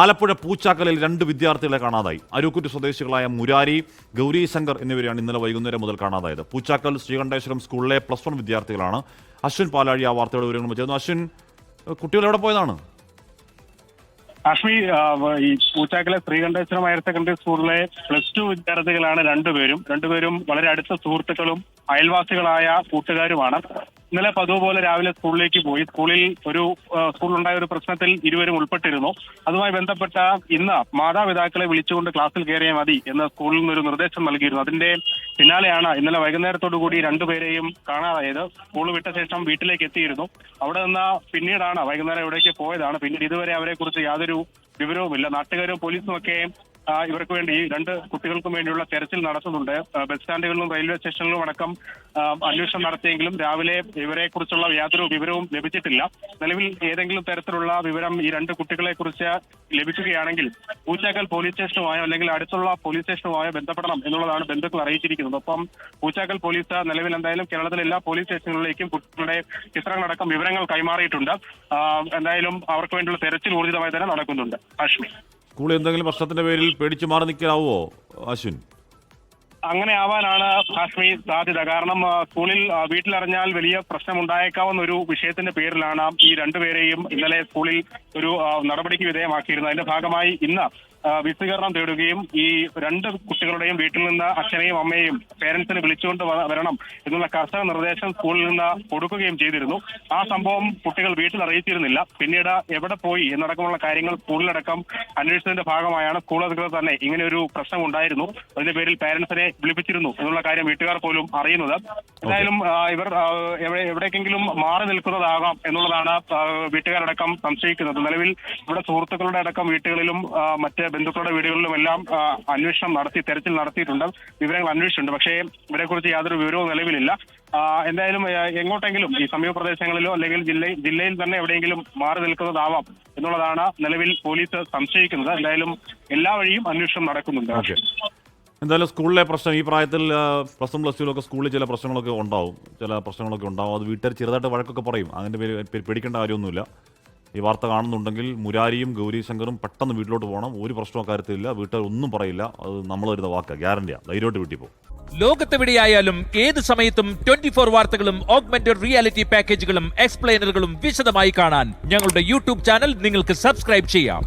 ആലപ്പുഴ പൂച്ചാക്കലിൽ 2 വിദ്യാർത്ഥികളെ കാണാതായി. അരൂക്കുറ്റി സ്വദേശികളായ മുരാരി, ഗൗരി ശങ്കർ എന്നിവരെയാണ് ഇന്നലെ വൈകുന്നേരം മുതൽ കാണാതായത്. പൂച്ചാക്കൽ ശ്രീകണ്ഠേശ്വരം സ്കൂളിലെ +1 വിദ്യാർത്ഥികളാണ്. അശ്വിൻ പാലാഴി ആ വാർത്തയുടെ വിവരങ്ങൾ ചേർന്നു. അശ്വിൻ, കുട്ടികൾ എവിടെ പോയതാണ്? കാശ്മി, ഈ പൂച്ചാക്കലെ ശ്രീകണ്ഠേശ്വരം ഹയർ സെക്കൻഡറി സ്കൂളിലെ +2 വിദ്യാർത്ഥികളാണ് രണ്ടുപേരും വളരെ അടുത്ത സുഹൃത്തുക്കളും അയൽവാസികളായ കൂട്ടുകാരുമാണ്. ഇന്നലെ പതിവ് പോലെ രാവിലെ സ്കൂളിലേക്ക് പോയി. സ്കൂളിലുണ്ടായ ഒരു പ്രശ്നത്തിൽ ഇരുവരും ഉൾപ്പെട്ടിരുന്നു. അതുമായി ബന്ധപ്പെട്ട ഇന്ന് മാതാപിതാക്കളെ വിളിച്ചുകൊണ്ട് ക്ലാസ്സിൽ കയറിയാൽ മതി എന്ന് സ്കൂളിൽ നിന്നൊരു നിർദ്ദേശം നൽകിയിരുന്നു. അതിന്റെ പിന്നാലെയാണ് ഇന്നലെ വൈകുന്നേരത്തോടു കൂടി രണ്ടുപേരെയും കാണാതായത്. സ്കൂൾ വിട്ട ശേഷം വീട്ടിലേക്ക് എത്തിയിരുന്നു. അവിടെ നിന്ന് പിന്നീടാണ് വൈകുന്നേരം എവിടേക്ക് പോയതാണ്. പിന്നീട് ഇതുവരെ അവരെ കുറിച്ച് യാതൊരു വിവരവുമില്ല. നാട്ടുകാരും പോലീസും ഒക്കെ ഇവർക്ക് വേണ്ടി, ഈ 2 കുട്ടികൾക്കും വേണ്ടിയുള്ള തെരച്ചിൽ നടത്തുന്നുണ്ട്. ബസ് സ്റ്റാൻഡുകളിലും റെയിൽവേ സ്റ്റേഷനിലും അടക്കം അന്വേഷണം നടത്തിയെങ്കിലും രാവിലെ ഇവരെ കുറിച്ചുള്ള യാതൊരു വിവരവും ലഭിച്ചിട്ടില്ല. നിലവിൽ ഏതെങ്കിലും തരത്തിലുള്ള വിവരം ഈ 2 കുട്ടികളെ കുറിച്ച് ലഭിക്കുകയാണെങ്കിൽ പൂച്ചാക്കൽ പോലീസ് സ്റ്റേഷനുമായോ അല്ലെങ്കിൽ അടുത്തുള്ള പോലീസ് സ്റ്റേഷനുമായോ ബന്ധപ്പെടണം എന്നുള്ളതാണ് ബന്ധുക്കൾ അറിയിച്ചിരിക്കുന്നത്. ഒപ്പം പൂച്ചാക്കൽ പോലീസ് നിലവിൽ എന്തായാലും കേരളത്തിലെ എല്ലാ പോലീസ് സ്റ്റേഷനുകളിലേക്കും കുട്ടികളുടെ ചിത്രങ്ങളടക്കം വിവരങ്ങൾ കൈമാറിയിട്ടുണ്ട്. എന്തായാലും അവർക്ക് വേണ്ടിയുള്ള തെരച്ചിൽ ഊർജിതമായി തന്നെ നടക്കുന്നുണ്ട്. അശ്വിൻ, സ്കൂളിൽ എന്തെങ്കിലും പ്രശ്നത്തിന്റെ പേരിൽ പേടിച്ചു മാറി നിൽക്കാവോ അശ്വിൻ? അങ്ങനെ ആവാനാണ് കാശ്മീർ സാധ്യത. കാരണം സ്കൂളിൽ വീട്ടിലറിഞ്ഞാൽ വലിയ പ്രശ്നമുണ്ടായേക്കാവുന്ന ഒരു വിഷയത്തിന്റെ പേരിലാണ് ഈ 2 പേരെയും ഇന്നലെ സ്കൂളിൽ ഒരു നടപടിക്ക് വിധേയമാക്കിയിരുന്നത്. അതിന്റെ ഭാഗമായി ഇന്ന് വിശദീകരണം തേടുകയും ഈ 2 കുട്ടികളുടെയും വീട്ടിൽ നിന്ന് അച്ഛനെയും അമ്മയെയും പേരൻസിനെ വിളിച്ചുകൊണ്ട് വരണം എന്നുള്ള കർശന നിർദ്ദേശം സ്കൂളിൽ നിന്ന് കൊടുക്കുകയും ചെയ്തിരുന്നു. ആ സംഭവം കുട്ടികൾ വീട്ടിൽ അറിയിച്ചിരുന്നില്ല. പിന്നീട് എവിടെ പോയി എന്നടക്കമുള്ള കാര്യങ്ങൾ സ്കൂളിലടക്കം അന്വേഷിച്ചതിന്റെ ഭാഗമായാണ് സ്കൂൾ അധികൃതർ തന്നെ ഇങ്ങനെ ഒരു പ്രശ്നം ഉണ്ടായിരുന്നു, അതിന്റെ പേരിൽ പേരൻസിനെ വിളിപ്പിച്ചിരുന്നു എന്നുള്ള കാര്യം വീട്ടുകാർ പോലും അറിയുന്നത്. എന്തായാലും ഇവർ എവിടേക്കെങ്കിലും മാറി നിൽക്കുന്നതാകാം എന്നുള്ളതാണ് വീട്ടുകാരടക്കം സംശയിക്കുന്നത്. നിലവിൽ ഇവിടെ സുഹൃത്തുക്കളുടെ അടക്കം വീട്ടുകളിലും മറ്റ് ബന്ധുക്കളുടെ വീടുകളിലും എല്ലാം അന്വേഷണം നടത്തി, തെരച്ചിൽ നടത്തിയിട്ടുണ്ട്, വിവരങ്ങൾ അന്വേഷിച്ചിട്ടുണ്ട്. പക്ഷേ ഇവരെക്കുറിച്ച് യാതൊരു വിവരവും നിലവിലില്ല. എന്തായാലും എങ്ങോട്ടെങ്കിലും ഈ സമീപ പ്രദേശങ്ങളിലോ അല്ലെങ്കിൽ ജില്ലയിൽ തന്നെ എവിടെയെങ്കിലും മാറി നിൽക്കുന്നതാവാം എന്നുള്ളതാണ് നിലവിൽ പോലീസ് സംശയിക്കുന്നത്. എന്തായാലും എല്ലാ വഴിയും അന്വേഷണം നടക്കുന്നുണ്ട്. എന്തായാലും സ്കൂളിലെ പ്രശ്നം, ഈ പ്രായത്തിൽ +1 +2 സ്കൂളിൽ ചില പ്രശ്നങ്ങളൊക്കെ ഉണ്ടാവും. അത് വീട്ടുകാർ ചെറുതായിട്ട് വഴക്കൊക്കെ പറയും. അതിൻ്റെ പേര് പേടിക്കേണ്ട കാര്യമൊന്നുമില്ല. ഈ വാർത്ത കാണുന്നുണ്ടെങ്കിൽ മുരാരിയും ഗൗരി ശങ്കറും പെട്ടെന്ന് വീട്ടിലോട്ട് പോകണം. ഒരു പ്രശ്നവും കാര്യത്തിലില്ല. വീട്ടുകാർ ഒന്നും പറയില്ല. അത് നമ്മൾ വരുന്ന വാക്കാണ്, ഗ്യാരണ്ടിയാണ്. ധൈര്യമായിട്ട് വീട്ടിൽ പോകും. ലോകത്തെവിടെയായാലും ഏത് സമയത്തും 24 വാർത്തകളും ഓഗ്മെന്റഡ് റിയാലിറ്റി പാക്കേജുകളും എക്സ്പ്ലെയിനറുകളും വിശദമായി കാണാൻ ഞങ്ങളുടെ യൂട്യൂബ് ചാനൽ നിങ്ങൾക്ക് സബ്സ്ക്രൈബ് ചെയ്യാം.